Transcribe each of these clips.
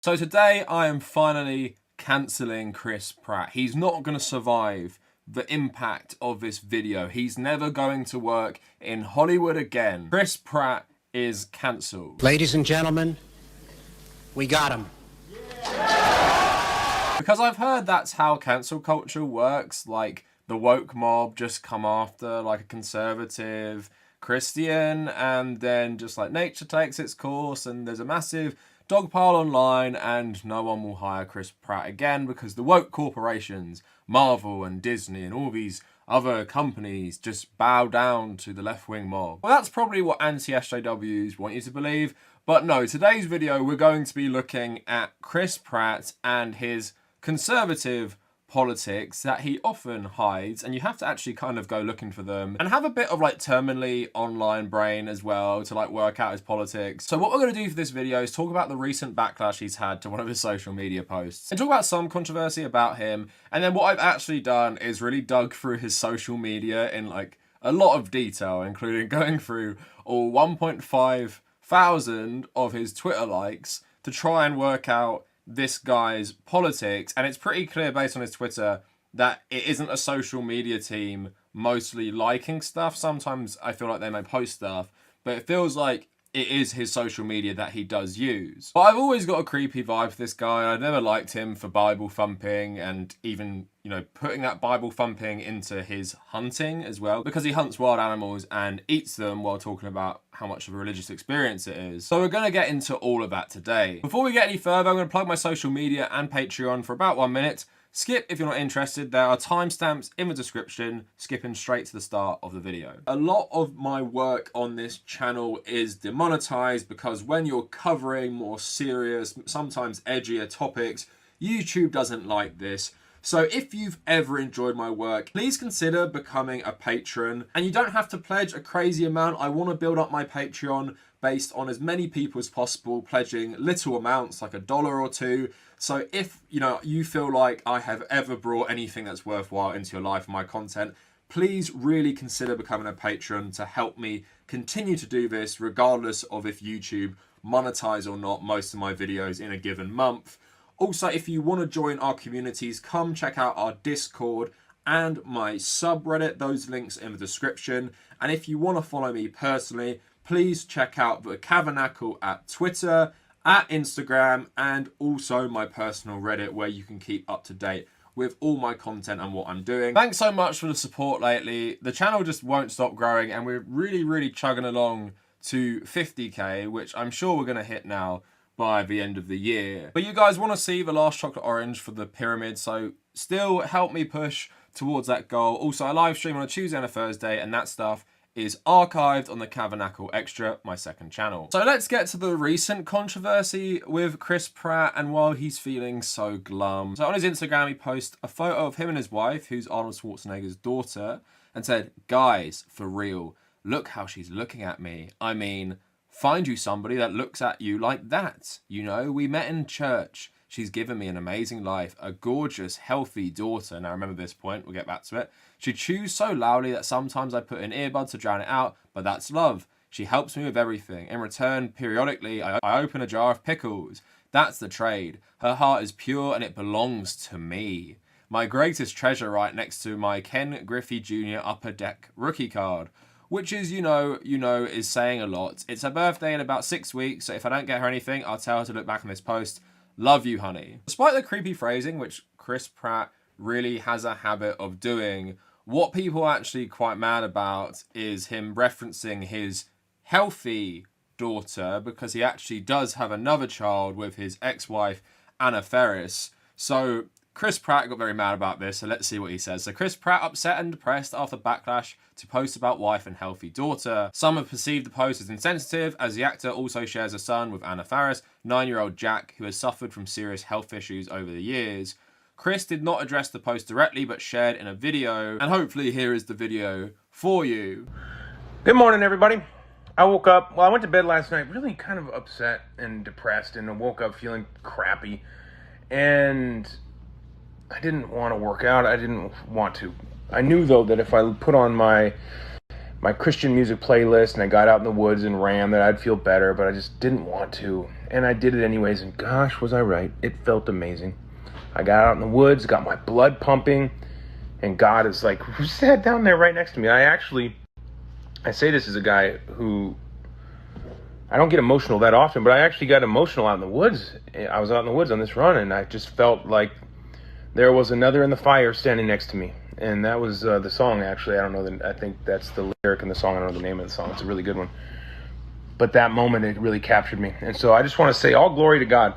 So today I am finally cancelling Chris Pratt. He's not going to survive the impact of this video. He's never going to work in Hollywood again. Chris Pratt is cancelled. Ladies and gentlemen, we got him. Because I've heard that's how cancel culture works. Like, the woke mob just come after like a conservative Christian, and then just like nature takes its course and there's a massive dog pile online and no one will hire Chris Pratt again because the woke corporations, Marvel and Disney and all these other companies, just bow down to the left-wing mob. Well, that's probably what anti-SJWs want you to believe, but no, today's video we're going to be looking at Chris Pratt and his conservative politics that he often hides, and you have to actually kind of go looking for them and have a bit of like terminally online brain as well to like work out his politics. So what we're going to do for this video is talk about the recent backlash he's had to one of his social media posts and talk about some controversy about him, and then what I've actually done is really dug through his social media in like a lot of detail, including going through all 1.5 thousand of his Twitter likes to try and work out this guy's politics. And it's pretty clear based on his Twitter that it isn't a social media team mostly liking stuff. Sometimes I feel like they may post stuff, but it feels like it is his social media that he does use. But I've always got a creepy vibe for this guy. I've never liked him for Bible thumping, and even, you know, putting that Bible thumping into his hunting as well, because he hunts wild animals and eats them while talking about how much of a religious experience it is. So we're going to get into all of that today. Before we get any further, I'm going to plug my social media and Patreon for about 1 minute. Skip if you're not interested. There are timestamps in the description, skipping straight to the start of the video. A lot of my work on this channel is demonetized because when you're covering more serious, sometimes edgier topics, YouTube doesn't like this. So if you've ever enjoyed my work, please consider becoming a patron. And you don't have to pledge a crazy amount. I want to build up my Patreon based on as many people as possible pledging little amounts, like $1 or $2. So if, you know, you feel like I have ever brought anything that's worthwhile into your life and my content, please really consider becoming a patron to help me continue to do this regardless of if YouTube monetize or not most of my videos in a given month. Also, if you want to join our communities, come check out our Discord and my subreddit. Those links in the description. And if you want to follow me personally, please check out the Kavernacle at Twitter, at Instagram, and also my personal Reddit, where you can keep up to date with all my content and what I'm doing. Thanks so much for the support lately. The channel just won't stop growing, and we're really chugging along to 50k, which I'm sure we're going to hit now by the end of the year. But you guys want to see the last chocolate orange for the pyramid, so still help me push towards that goal. Also, I live stream on a Tuesday and a Thursday, and that stuff is archived on the Kavernacle Extra, my second channel. So let's get to the recent controversy with Chris Pratt and while he's feeling so glum. So on his Instagram, he posted a photo of him and his wife, who's Arnold Schwarzenegger's daughter, and said, "Guys, for real, look how she's looking at me. I mean, find you somebody that looks at you like that. You know, we met in church. She's given me an amazing life, a gorgeous, healthy daughter." Now remember this point, we'll get back to it. "She chews so loudly that sometimes I put in earbuds to drown it out, but that's love. She helps me with everything. In return, periodically, I open a jar of pickles. That's the trade. Her heart is pure and it belongs to me. My greatest treasure right next to my Ken Griffey Jr. Upper Deck rookie card." Which is, you know, is saying a lot. It's her birthday in about 6 weeks, so if I don't get her anything, I'll tell her to look back on this post. Love you, honey. Despite the creepy phrasing, which Chris Pratt really has a habit of doing, what people are actually quite mad about is him referencing his healthy daughter, because he actually does have another child with his ex-wife, Anna Faris. So Chris Pratt got very mad about this, so let's see what he says. So Chris Pratt upset and depressed after backlash to post about wife and healthy daughter. Some have perceived the post as insensitive, as the actor also shares a son with Anna Faris, 9-year-old Jack, who has suffered from serious health issues over the years. Chris did not address the post directly, but shared in a video, and hopefully here is the video for you. Good morning, everybody. I woke up, I went to bed last night really kind of upset and depressed, and I woke up feeling crappy, and I didn't want to work out. I didn't want to. I knew, though, that if I put on my my Christian music playlist, and I got out in the woods and ran, that I'd feel better, but I just didn't want to. And I did it anyways, and gosh, was I right. It felt amazing. I got out in the woods, got my blood pumping, and God is like, sat down there right next to me. I say this as a guy who, I don't get emotional that often, but I actually got emotional out in the woods. I was out in the woods on this run, and I just felt like there was another in the fire standing next to me. And that was the song, actually. I think that's the lyric in the song. I don't know the name of the song. It's a really good one. But that moment, it really captured me. And so I just want to say all glory to God.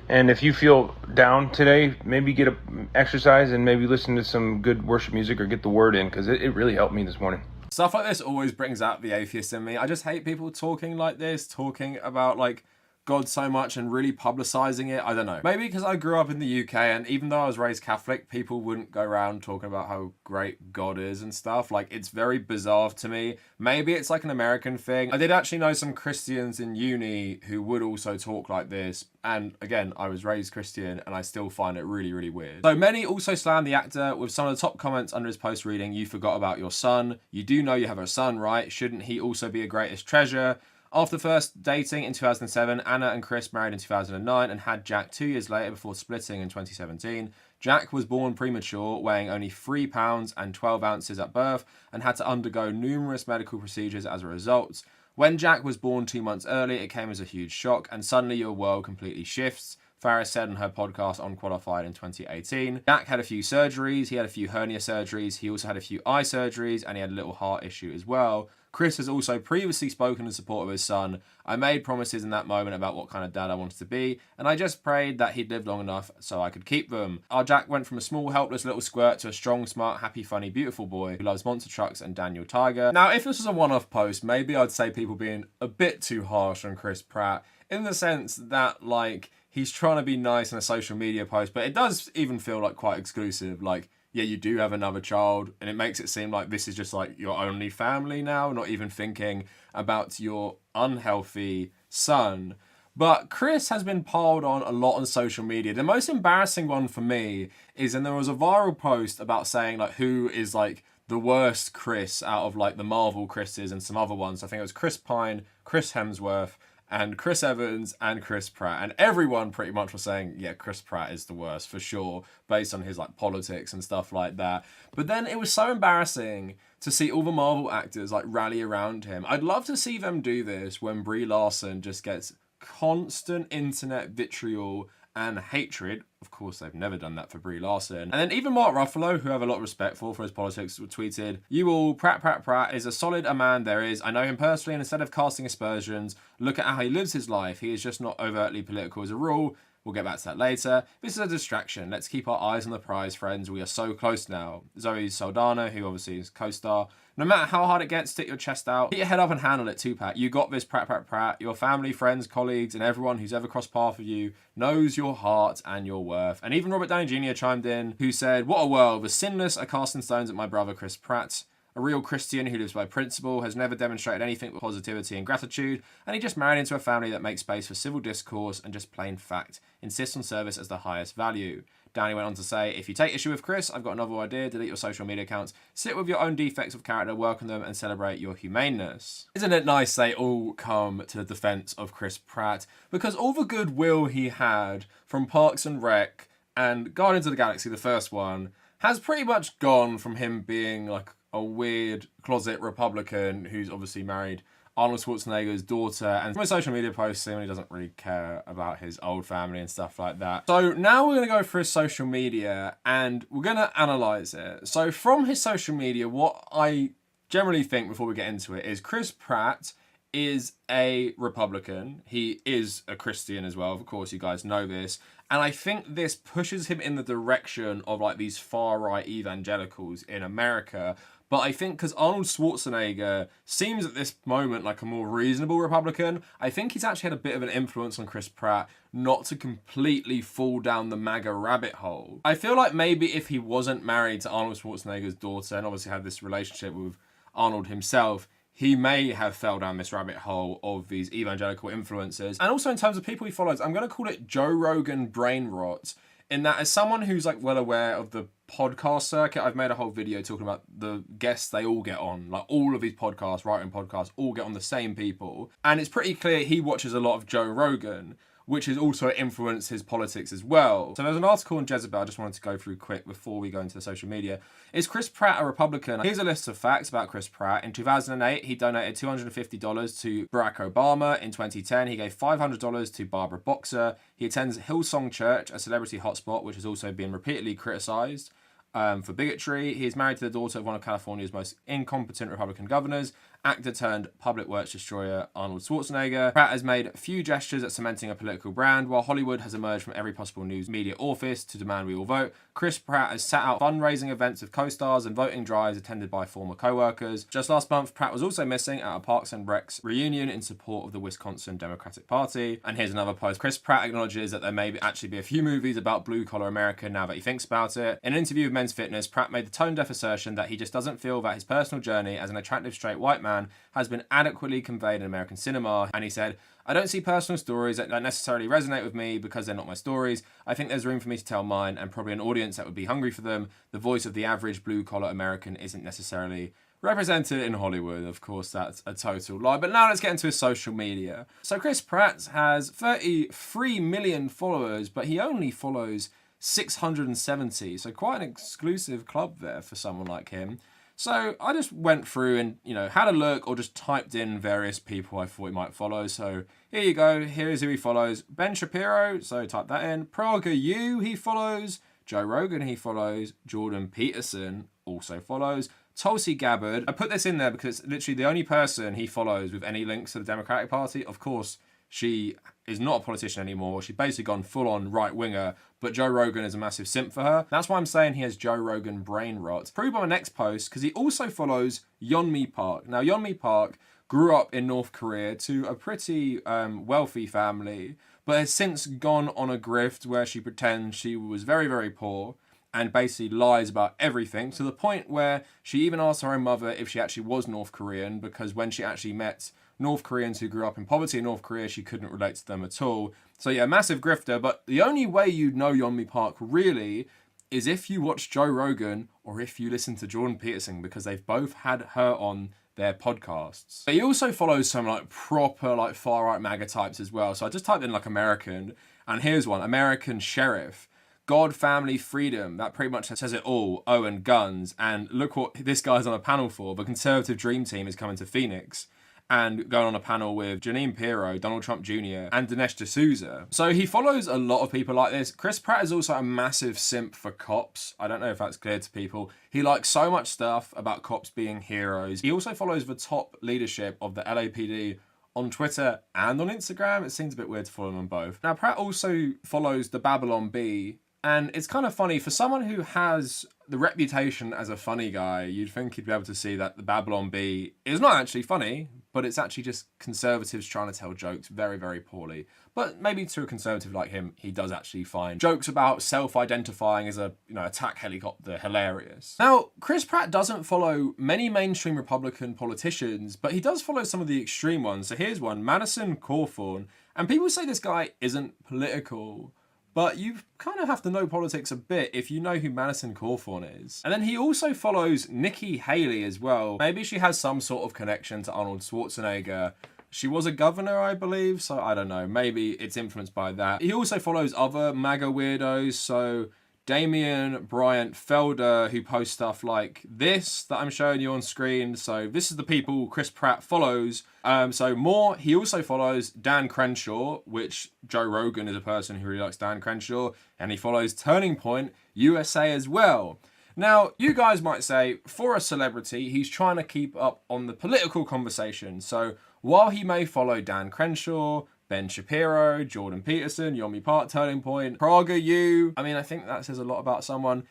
And if you feel down today, maybe get an exercise and maybe listen to some good worship music or get the word in, because it really helped me this morning. Stuff like this always brings out the atheist in me. I just hate people talking like this, talking about like God so much and really publicizing it. I don't know. Maybe because I grew up in the UK, and even though I was raised Catholic, people wouldn't go around talking about how great God is and stuff. Like, it's very bizarre to me. Maybe it's like an American thing. I did actually know some Christians in uni who would also talk like this. And again, I was raised Christian and I still find it really, really weird. So many also slammed the actor, with some of the top comments under his post reading, "You forgot about your son. You do know you have a son, right? Shouldn't he also be a greatest treasure?" After first dating in 2007, Anna and Chris married in 2009 and had Jack 2 years later before splitting in 2017. Jack was born premature, weighing only 3 pounds and 12 ounces at birth, and had to undergo numerous medical procedures as a result. When Jack was born 2 months early, it came as a huge shock, and suddenly your world completely shifts. Farris said on her podcast Unqualified in 2018. Jack had a few surgeries. He had a few hernia surgeries. He also had a few eye surgeries, and he had a little heart issue as well. Chris has also previously spoken in support of his son. "I made promises in that moment about what kind of dad I wanted to be, and I just prayed that he'd live long enough so I could keep them." Our Jack went from a small, helpless little squirt to a strong, smart, happy, funny, beautiful boy who loves monster trucks and Daniel Tiger. Now, if this was a one-off post, maybe I'd say people being a bit too harsh on Chris Pratt, in the sense that, like, he's trying to be nice in a social media post, but it does even feel like quite exclusive. Like, yeah, you do have another child, and it makes it seem like this is just like your only family now, not even thinking about your unhealthy son. But Chris has been piled on a lot on social media. The most embarrassing one for me is, and there was a viral post about saying like who is like the worst Chris out of like the Marvel Chris's and some other ones. I think it was Chris Pine, Chris Hemsworth, and Chris Evans and Chris Pratt. And everyone pretty much was saying, yeah, Chris Pratt is the worst for sure, based on his like politics and stuff like that. But then it was so embarrassing to see all the Marvel actors like rally around him. I'd love to see them do this when Brie Larson just gets constant internet vitriol and hatred. Of course, they've never done that for Brie Larson. And then even Mark Ruffalo, who I have a lot of respect for his politics, tweeted, "You all, Pratt is as solid a man there is. I know him personally, and instead of casting aspersions, look at how he lives his life. He is just not overtly political as a rule. We'll get back to that later. This is a distraction. Let's keep our eyes on the prize, friends. We are so close now." Zoe Saldana, who obviously is co-star. "No matter how hard it gets, stick your chest out. Get your head up and handle it, Tupac. You got this, Pratt. Your family, friends, colleagues, and everyone who's ever crossed paths with you knows your heart and your worth." And even Robert Downey Jr. chimed in, who said, "What a world. The sinless are casting stones at my brother, Chris Pratt. A real Christian who lives by principle, has never demonstrated anything but positivity and gratitude, and he just married into a family that makes space for civil discourse and just plain fact, insists on service as the highest value." Downey went on to say, "If you take issue with Chris, I've got another idea. Delete your social media accounts, sit with your own defects of character, work on them, and celebrate your humaneness." Isn't it nice they all come to the defense of Chris Pratt? Because all the goodwill he had from Parks and Rec and Guardians of the Galaxy, the first one, has pretty much gone from him being like a weird closet Republican who's obviously married Arnold Schwarzenegger's daughter, and from his social media posts, he doesn't really care about his old family and stuff like that. So now we're going to go through his social media and we're going to analyze it. So from his social media, what I generally think before we get into it is Chris Pratt is a Republican. He is a Christian as well. Of course, you guys know this. And I think this pushes him in the direction of like these far-right evangelicals in America. But I think because Arnold Schwarzenegger seems at this moment like a more reasonable Republican, I think he's actually had a bit of an influence on Chris Pratt not to completely fall down the MAGA rabbit hole. I feel like maybe if he wasn't married to Arnold Schwarzenegger's daughter and obviously had this relationship with Arnold himself, he may have fell down this rabbit hole of these evangelical influencers. And also in terms of people he follows, I'm going to call it Joe Rogan brain rot, in that as someone who's like well aware of the podcast circuit, I've made a whole video talking about the guests they all get on. Like all of these podcasts, writing podcasts, all get on the same people. And it's pretty clear he watches a lot of Joe Rogan, which has also influenced his politics as well. So there's an article on Jezebel I just wanted to go through quick before we go into the social media. Is Chris Pratt a Republican? Here's a list of facts about Chris Pratt. In 2008, he donated $250 to Barack Obama. In 2010, he gave $500 to Barbara Boxer. He attends Hillsong Church, a celebrity hotspot, which has also been repeatedly criticised for bigotry. He is married to the daughter of one of California's most incompetent Republican governors, actor turned public works destroyer Arnold Schwarzenegger. Pratt has made few gestures at cementing a political brand, while Hollywood has emerged from every possible news media orifice to demand we all vote. Chris Pratt has sat out fundraising events with co-stars and voting drives attended by former co-workers. Just last month, Pratt was also missing at a Parcs and Recs reunion in support of the Wisconsin Democratic Party. And here's another post. Chris Pratt acknowledges that there may actually be a few movies about blue-collar America now that he thinks about it. In an interview with Men's Fitness, Pratt made the tone-deaf assertion that he just doesn't feel that his personal journey as an attractive straight white man has been adequately conveyed in American cinema. And he said, I don't see personal stories that necessarily resonate with me because they're not my stories. I think there's room for me to tell mine and probably an audience that would be hungry for them. The voice of the average blue-collar American isn't necessarily represented in Hollywood. Of course, that's a total lie. But now let's get into his social media. So Chris Pratt has 33 million followers, but he only follows 670. So quite an exclusive club there for someone like him. So I just went through and, had a look or just typed in various people I thought he might follow. So here you go. Here's who he follows. Ben Shapiro. So type that in. PragerU he follows. Joe Rogan he follows. Jordan Peterson also follows. Tulsi Gabbard. I put this in there because it's literally the only person he follows with any links to the Democratic Party. Of course, she is not a politician anymore. She's basically gone full-on right-winger, but Joe Rogan is a massive simp for her. That's why I'm saying he has Joe Rogan brain rot. Prove by my next post, because he also follows Yeonmi Park. Now, Yeonmi Park grew up in North Korea to a pretty wealthy family, but has since gone on a grift where she pretends she was very, very poor and basically lies about everything, to the point where she even asked her own mother if she actually was North Korean, because when she actually met North Koreans who grew up in poverty in North Korea, she couldn't relate to them at all. So yeah, massive grifter, but the only way you'd know Yeonmi Park really is if you watch Joe Rogan or if you listen to Jordan Peterson, because they've both had her on their podcasts. But he also follows some proper far-right MAGA types as well. So I just typed in American, and here's one, American Sheriff. God, family, freedom. That pretty much says it all. Oh, and guns. And look what this guy's on a panel for. The Conservative Dream Team is coming to Phoenix and going on a panel with Jeanine Pirro, Donald Trump Jr., and Dinesh D'Souza. So he follows a lot of people like this. Chris Pratt is also a massive simp for cops. I don't know if that's clear to people. He likes so much stuff about cops being heroes. He also follows the top leadership of the LAPD on Twitter and on Instagram. It seems a bit weird to follow them on both. Now, Pratt also follows the Babylon Bee, and it's kind of funny, for someone who has the reputation as a funny guy, you'd think he'd be able to see that the Babylon Bee is not actually funny, but it's actually just conservatives trying to tell jokes very, very poorly. But maybe to a conservative like him, he does actually find jokes about self-identifying as a attack helicopter hilarious. Now, Chris Pratt doesn't follow many mainstream Republican politicians, but he does follow some of the extreme ones. So here's one, Madison Cawthorn. And people say this guy isn't political, but you kind of have to know politics a bit if you know who Madison Cawthorn is. And then he also follows Nikki Haley as well. Maybe she has some sort of connection to Arnold Schwarzenegger. She was a governor, I believe, so I don't know. Maybe it's influenced by that. He also follows other MAGA weirdos, so Damian Bryant Felder, who posts stuff like this that I'm showing you on screen. So this is the people Chris Pratt follows. He also follows Dan Crenshaw, which Joe Rogan is a person who really likes Dan Crenshaw, and he follows Turning Point USA as well. Now, you guys might say, for a celebrity, he's trying to keep up on the political conversation. So while he may follow Dan Crenshaw, Ben Shapiro, Jordan Peterson, Yeonmi Park, Turning Point, PragerU, I think that says a lot about someone.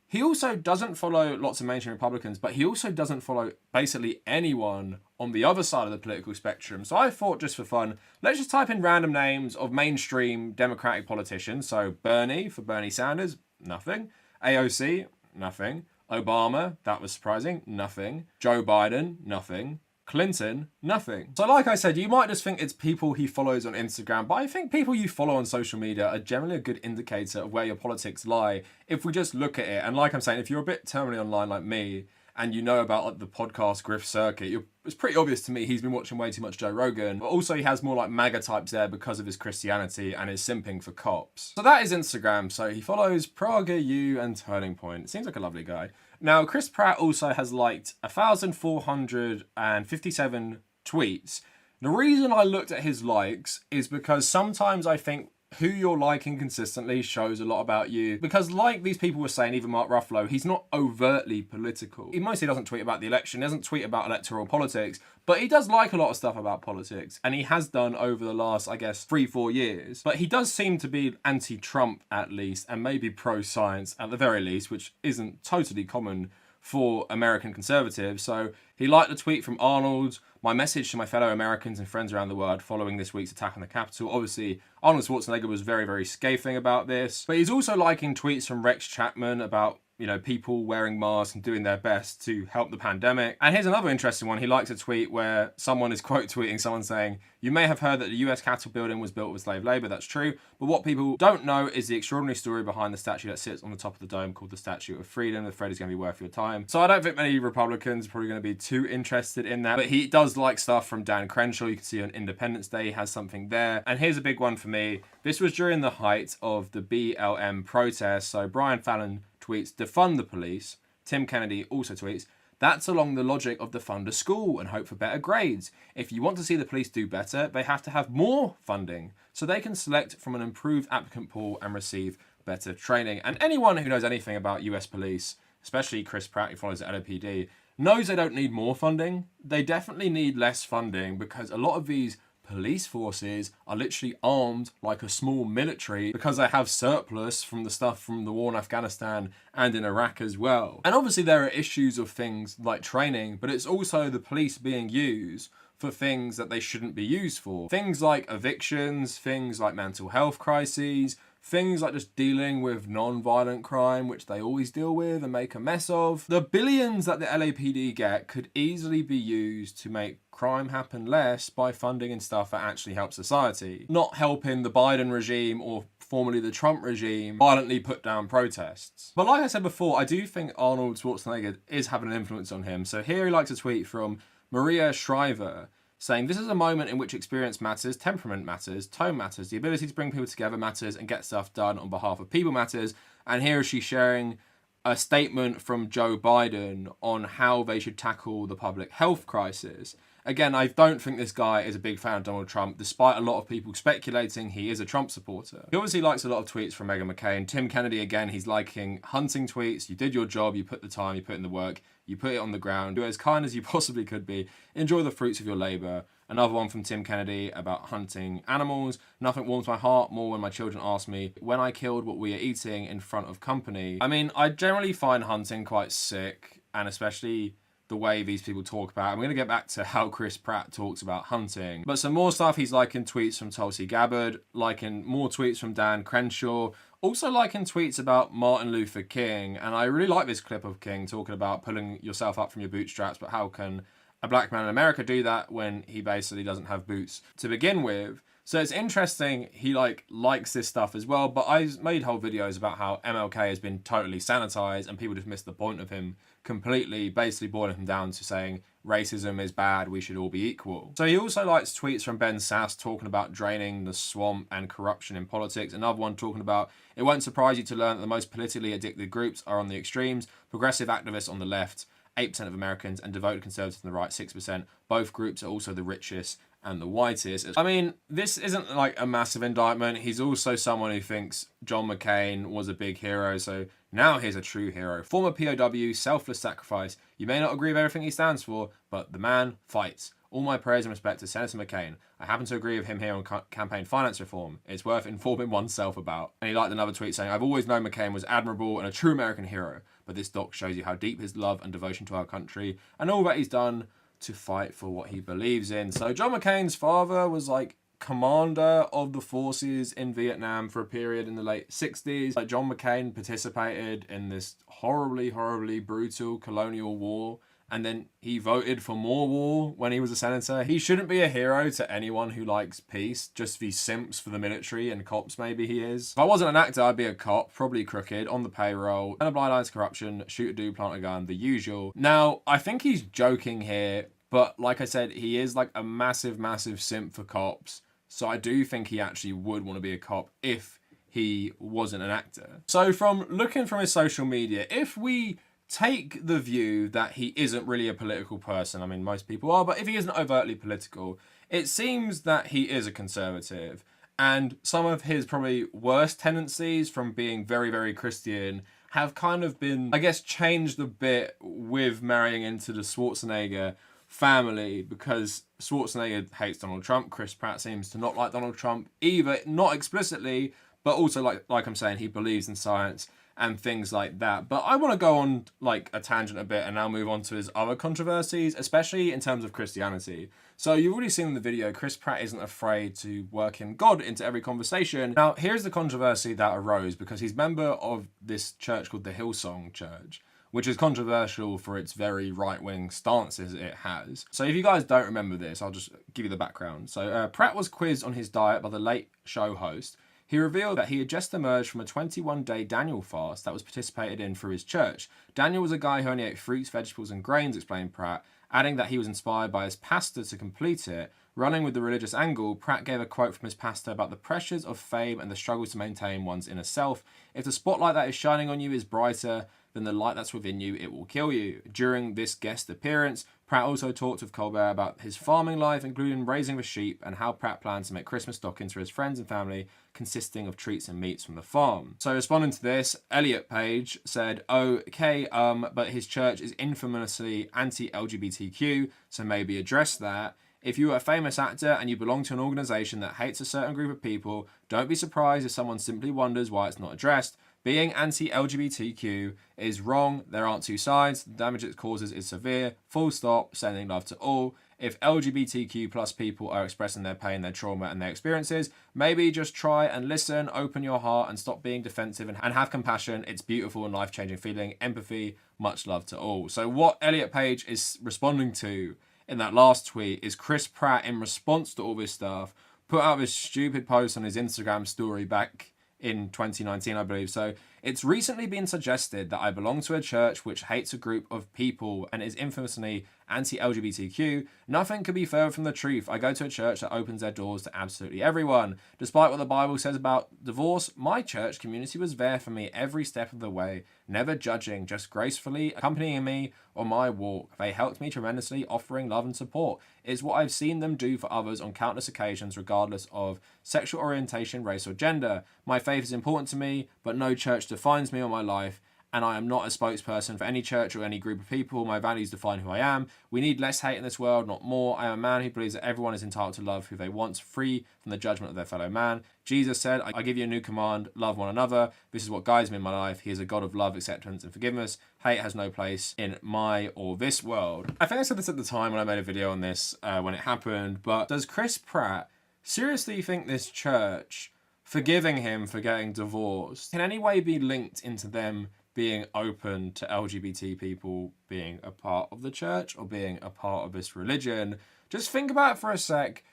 He also doesn't follow lots of mainstream Republicans, but he also doesn't follow basically anyone on the other side of the political spectrum. So I thought, just for fun, let's just type in random names of mainstream Democratic politicians. So Bernie, for Bernie Sanders, nothing. AOC, nothing. Obama, that was surprising, nothing. Joe Biden, nothing. Clinton, nothing. So like I said, you might just think it's people he follows on Instagram, but I think people you follow on social media are generally a good indicator of where your politics lie if we just look at it. And like I'm saying, if you're a bit terminally online like me, and you know about like the podcast Griff circuit, it's pretty obvious to me he's been watching way too much Joe Rogan, but also he has more like MAGA types there because of his Christianity and his simping for cops. So that is Instagram. So he follows PragerU and Turning Point. Seems like a lovely guy. Now, Chris Pratt also has liked 1,457 tweets. The reason I looked at his likes is because sometimes I think who you're liking consistently shows a lot about you. Because like these people were saying, even Mark Ruffalo, he's not overtly political. He mostly doesn't tweet about the election, he doesn't tweet about electoral politics, but he does like a lot of stuff about politics, and he has done over the last, I guess, 3-4 years. But he does seem to be anti-Trump at least, and maybe pro-science at the very least, which isn't totally common for American conservatives. So he liked the tweet from Arnold. My message to my fellow Americans and friends around the world following this week's attack on the Capitol. Obviously, Arnold Schwarzenegger was very, very scathing about this. But he's also liking tweets from Rex Chapman about, you know, people wearing masks and doing their best to help the pandemic. And here's another interesting one. He likes a tweet where someone is quote tweeting someone saying, "You may have heard that the US Capitol building was built with slave labor." That's true. But what people don't know is the extraordinary story behind the statue that sits on the top of the dome called the Statue of Freedom. The thread is going to be worth your time. So I don't think many Republicans are probably going to be too interested in that. But he does like stuff from Dan Crenshaw. You can see on Independence Day he has something there. And here's a big one for me. This was during the height of the BLM protest. So Brian Fallon tweets, "Defund the police." Tim Kennedy also tweets, "That's along the logic of defund a school and hope for better grades. If you want to see the police do better, they have to have more funding so they can select from an improved applicant pool and receive better training." And anyone who knows anything about US police, especially Chris Pratt who follows the LAPD, knows they don't need more funding. They definitely need less funding because a lot of these police forces are literally armed like a small military because they have surplus from the stuff from the war in Afghanistan and in Iraq as well. And obviously there are issues of things like training, but it's also the police being used for things that they shouldn't be used for. Things like evictions, things like mental health crises, things like just dealing with non-violent crime, which they always deal with and make a mess of. The billions that the LAPD get could easily be used to make crime happen less by funding and stuff that actually help society, not helping the Biden regime or formerly the Trump regime violently put down protests. But like I said before, I do think Arnold Schwarzenegger is having an influence on him. So here he likes a tweet from Maria Shriver saying, "This is a moment in which experience matters, temperament matters, tone matters, the ability to bring people together matters and get stuff done on behalf of people matters." And here she's sharing a statement from Joe Biden on how they should tackle the public health crisis. Again, I don't think this guy is a big fan of Donald Trump, despite a lot of people speculating he is a Trump supporter. He obviously likes a lot of tweets from Meghan McCain. Tim Kennedy, again, he's liking hunting tweets. You did your job, you put the time, you put in the work, you put it on the ground. Do as kind as you possibly could be. Enjoy the fruits of your labour. Another one from Tim Kennedy about hunting animals. "Nothing warms my heart more when my children ask me when I killed what we are eating in front of company." I mean, I generally find hunting quite sick, and especially the way these people talk about it. I'm going to get back to how Chris Pratt talks about hunting. But some more stuff, he's liking tweets from Tulsi Gabbard, liking more tweets from Dan Crenshaw, also liking tweets about Martin Luther King. And I really like this clip of King talking about pulling yourself up from your bootstraps, but how can a black man in America do that when he basically doesn't have boots to begin with? So it's interesting, he likes this stuff as well, but I made whole videos about how MLK has been totally sanitized and people just missed the point of him completely, basically boiling him down to saying racism is bad, we should all be equal. So he also likes tweets from Ben Sass talking about draining the swamp and corruption in politics. Another one talking about, "It won't surprise you to learn that the most politically addicted groups are on the extremes, progressive activists on the left, 8% of Americans, and devoted conservatives on the right, 6%. Both groups are also the richest and the whitest." I mean, this isn't like a massive indictment. He's also someone who thinks John McCain was a big hero, so now he's a true hero. Former POW, selfless sacrifice. You may not agree with everything he stands for, but the man fights. All my praise and respect to Senator McCain. I happen to agree with him here on campaign finance reform. It's worth informing oneself about. And he liked another tweet saying, "I've always known McCain was admirable and a true American hero, but this doc shows you how deep his love and devotion to our country and all that he's done to fight for what he believes in." So John McCain's father was like commander of the forces in Vietnam for a period in the late 60s. Like John McCain participated in this horribly, horribly brutal colonial war and then he voted for more war when he was a senator. He shouldn't be a hero to anyone who likes peace, just the simps for the military and cops maybe he is. If I wasn't an actor, I'd be a cop, probably crooked, on the payroll, and a blind eye to corruption, shoot a dude, plant a gun, the usual. Now, I think he's joking here, but like I said, he is like a massive, massive simp for cops. So I do think he actually would want to be a cop if he wasn't an actor. So from looking from his social media, if we take the view that he isn't really a political person, I mean, most people are, but if he isn't overtly political, it seems that he is a conservative. And some of his probably worst tendencies from being very, very Christian have kind of been, I guess, changed a bit with marrying into the Schwarzenegger family, because Schwarzenegger hates Donald Trump. Chris Pratt seems to not like Donald Trump either, not explicitly, but also like I'm saying, he believes in science and things like that. But I want to go on like a tangent a bit and now move on to his other controversies, especially in terms of Christianity. So you've already seen in the video, Chris Pratt isn't afraid to work in God into every conversation. Now, here's the controversy that arose because he's a member of this church called the Hillsong Church, which is controversial for its very right-wing stances it has. So if you guys don't remember this, I'll just give you the background. So Pratt was quizzed on his diet by the Late Show host. He revealed that he had just emerged from a 21-day Daniel fast that was participated in through his church. Daniel was a guy who only ate fruits, vegetables, and grains, explained Pratt, adding that he was inspired by his pastor to complete it. Running with the religious angle, Pratt gave a quote from his pastor about the pressures of fame and the struggles to maintain one's inner self. If the spotlight that is shining on you is brighter than the light that's within you, it will kill you. During this guest appearance, Pratt also talked with Colbert about his farming life, including raising the sheep, and how Pratt plans to make Christmas stockings for his friends and family, consisting of treats and meats from the farm. So responding to this, Elliot Page said, okay, but his church is infamously anti-LGBTQ, so maybe address that. If you are a famous actor and you belong to an organisation that hates a certain group of people, don't be surprised if someone simply wonders why it's not addressed. Being anti-LGBTQ is wrong. There aren't two sides. The damage it causes is severe. Full stop. Sending love to all. If LGBTQ plus people are expressing their pain, their trauma, and their experiences, maybe just try and listen, open your heart, and stop being defensive and have compassion. It's beautiful and life-changing feeling. Empathy. Much love to all. So what Elliot Page is responding to in that last tweet is Chris Pratt, in response to all this stuff, put out this stupid post on his Instagram story back in 2019, I believe. So it's recently been suggested that I belong to a church which hates a group of people and is infamously anti-LGBTQ. Nothing could be further from the truth. I go to a church that opens their doors to absolutely everyone. Despite what the Bible says about divorce, my church community was there for me every step of the way, never judging, just gracefully accompanying me on my walk. They helped me tremendously, offering love and support. It's what I've seen them do for others on countless occasions, regardless of sexual orientation, race, or gender. My faith is important to me, but no church defines me or my life, and I am not a spokesperson for any church or any group of people. My values define who I am. We need less hate in this world, not more. I am a man who believes that everyone is entitled to love who they want, free from the judgment of their fellow man. Jesus said, I give you a new command, love one another. This is what guides me in my life. He is a God of love, acceptance, and forgiveness. Hate has no place in my or this world. I think I said this at the time when I made a video on this, when it happened, but does Chris Pratt seriously think this church forgiving him for getting divorced can in any way be linked into them being open to LGBT people being a part of the church or being a part of this religion? Just think about it for a sec.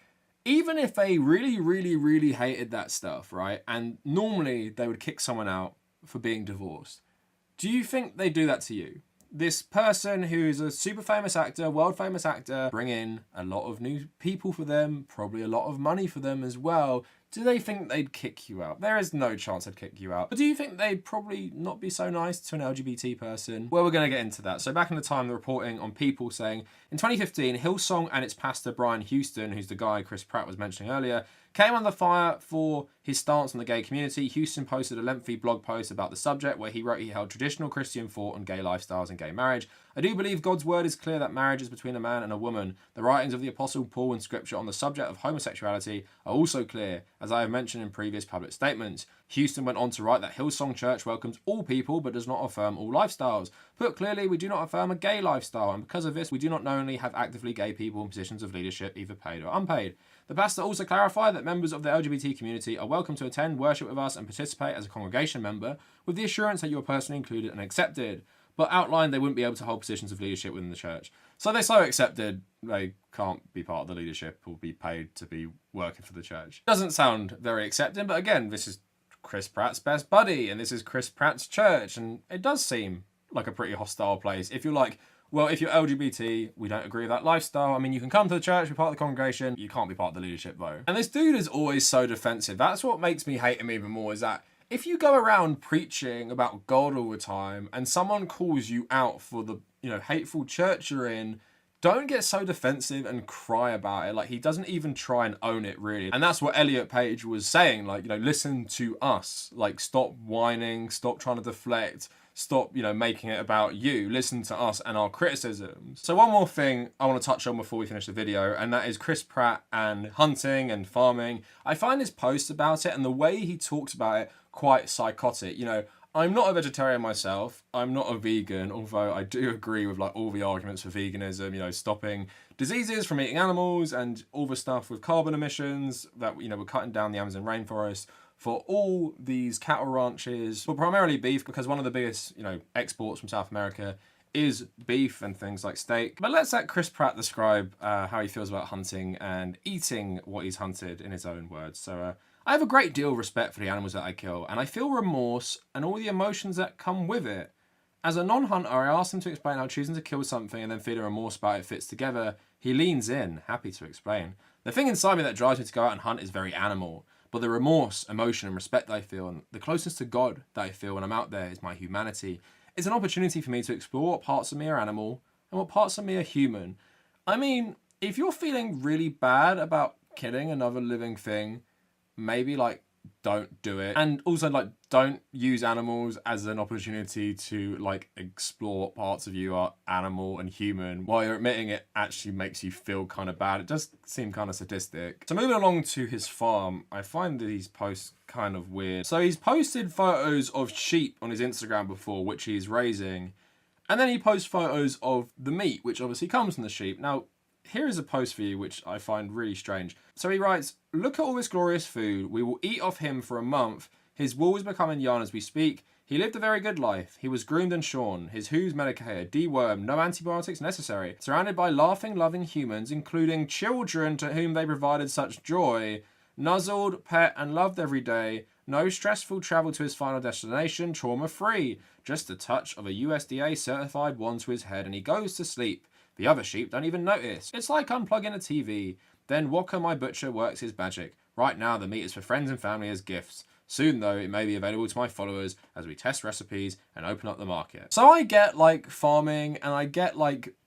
Even if they really, really, really hated that stuff, right? And normally they would kick someone out for being divorced. Do you think they do that to you? This person who's a super famous actor, world famous actor, bring in a lot of new people for them, probably a lot of money for them as well. Do they think they'd kick you out? There is no chance they'd kick you out. But do you think they'd probably not be so nice to an LGBT person? Well, we're going to get into that. So back in the time, the reporting on People saying, in 2015, Hillsong and its pastor Brian Houston, who's the guy Chris Pratt was mentioning earlier, came under fire for his stance on the gay community. Houston posted a lengthy blog post about the subject where he wrote he held traditional Christian thought on gay lifestyles and gay marriage. I do believe God's word is clear that marriage is between a man and a woman. The writings of the Apostle Paul in Scripture on the subject of homosexuality are also clear, as I have mentioned in previous public statements. Houston went on to write that Hillsong Church welcomes all people but does not affirm all lifestyles. Put clearly, we do not affirm a gay lifestyle, and because of this, we do not knowingly have actively gay people in positions of leadership, either paid or unpaid. The pastor also clarified that members of the LGBT community are welcome to attend worship with us and participate as a congregation member with the assurance that you are personally included and accepted. but outlined they wouldn't be able to hold positions of leadership within the church. So they so accepted they can't be part of the leadership or be paid to be working for the church. Doesn't sound very accepting, but again, this is Chris Pratt's best buddy, and this is Chris Pratt's church, and it does seem like a pretty hostile place. If you're like, well, if you're LGBT, we don't agree with that lifestyle. I mean, you can come to the church, be part of the congregation, you can't be part of the leadership though. And this dude is always so defensive. That's what makes me hate him even more, is that if you go around preaching about God all the time and someone calls you out for the, hateful church you're in, don't get so defensive and cry about it. Like, he doesn't even try and own it, really. And that's what Elliot Page was saying. Like, listen to us. Like, stop whining, stop trying to deflect, stop, making it about you. Listen to us and our criticisms. So one more thing I want to touch on before we finish the video, and that is Chris Pratt and hunting and farming. I find his posts about it and the way he talks about it quite psychotic. I'm not a vegetarian myself. I'm not a vegan, although I do agree with like all the arguments for veganism, stopping diseases from eating animals and all the stuff with carbon emissions that, we're cutting down the Amazon rainforest for all these cattle ranches, but primarily beef, because one of the biggest, exports from South America is beef and things like steak. But let's let Chris Pratt describe how he feels about hunting and eating what he's hunted in his own words. So, I have a great deal of respect for the animals that I kill, and I feel remorse and all the emotions that come with it. As a non-hunter, I asked him to explain how choosing to kill something and then feeling remorse about it fits together. He leans in, happy to explain. The thing inside me that drives me to go out and hunt is very animal, but the remorse, emotion, and respect that I feel, and the closeness to God that I feel when I'm out there is my humanity. It's an opportunity for me to explore what parts of me are animal and what parts of me are human. I mean, if you're feeling really bad about killing another living thing, maybe don't do it. And also don't use animals as an opportunity to explore what parts of you are animal and human while you're admitting it actually makes you feel kind of bad. It does seem kind of sadistic. So moving along to his farm, I find these posts kind of weird. So he's posted photos of sheep on his Instagram before, which he's raising. And then he posts photos of the meat, which obviously comes from the sheep. Now, here is a post for you, which I find really strange. So he writes, "Look at all this glorious food. We will eat off him for a month. His wool is becoming yarn as we speak. He lived a very good life. He was groomed and shorn. His hooves medicated, dewormed, no antibiotics necessary. Surrounded by laughing, loving humans, including children to whom they provided such joy. Nuzzled, pet, and loved every day. No stressful travel to his final destination, trauma-free. Just a touch of a USDA certified wand to his head and he goes to sleep. The other sheep don't even notice. It's like unplugging a TV. Then Walker, my butcher, works his magic. Right now, the meat is for friends and family as gifts. Soon, though, it may be available to my followers as we test recipes and open up the market." So I get, farming, and I get,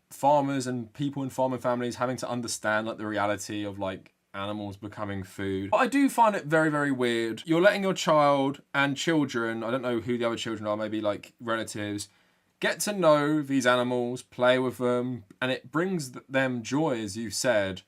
farmers and people in farming families having to understand, the reality of, animals becoming food. But I do find it very, very weird. You're letting your child and children, I don't know who the other children are, maybe, relatives, get to know these animals, play with them, and it brings them joy, as you said,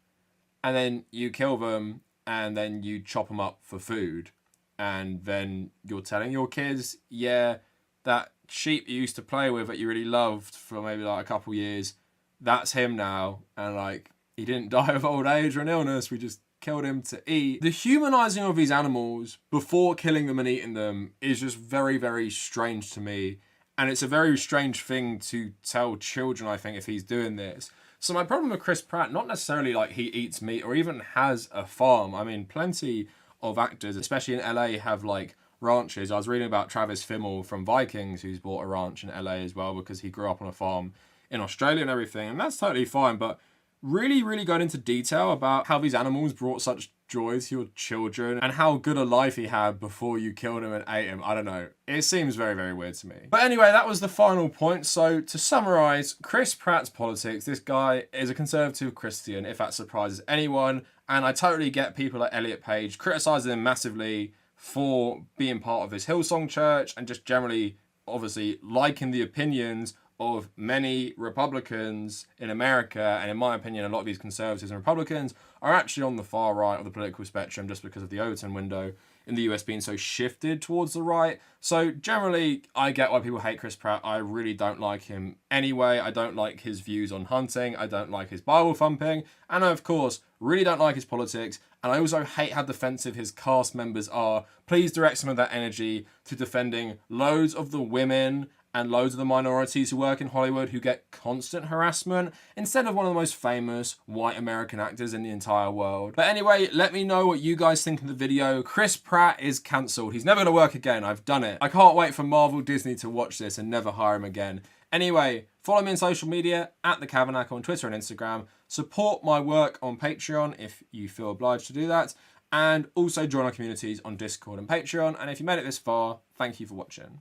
and then you kill them, and then you chop them up for food, and then you're telling your kids, yeah, that sheep you used to play with that you really loved for maybe a couple years, that's him now, and he didn't die of old age or an illness, we just killed him to eat. The humanizing of these animals before killing them and eating them is just very, very strange to me. And it's a very strange thing to tell children, I think, if he's doing this. So my problem with Chris Pratt, not necessarily he eats meat or even has a farm. I mean, plenty of actors, especially in LA, have ranches. I was reading about Travis Fimmel from Vikings, who's bought a ranch in LA as well because he grew up on a farm in Australia and everything. And that's totally fine. But really, really going into detail about how these animals brought such joy to your children and how good a life he had before you killed him and ate him. I don't know. It seems very, very weird to me. But anyway, that was the final point. So to summarize, Chris Pratt's politics, this guy is a conservative Christian, if that surprises anyone. And I totally get people like Elliot Page criticizing him massively for being part of this Hillsong church and just generally, obviously, liking the opinions of many Republicans in America, and in my opinion, a lot of these conservatives and Republicans are actually on the far right of the political spectrum just because of the Overton window in the US being so shifted towards the right. So generally, I get why people hate Chris Pratt. I really don't like him anyway. I don't like his views on hunting. I don't like his Bible thumping. And of course, really don't like his politics. And I also hate how defensive his cast members are. Please direct some of that energy to defending loads of the women and loads of the minorities who work in Hollywood who get constant harassment instead of one of the most famous white American actors in the entire world. But anyway, let me know what you guys think of the video. Chris Pratt is cancelled. He's never going to work again. I've done it. I can't wait for Marvel Disney to watch this and never hire him again. Anyway, follow me on social media at the Kavernacle on Twitter and Instagram. Support my work on Patreon if you feel obliged to do that. And also join our communities on Discord and Patreon. And if you made it this far, thank you for watching.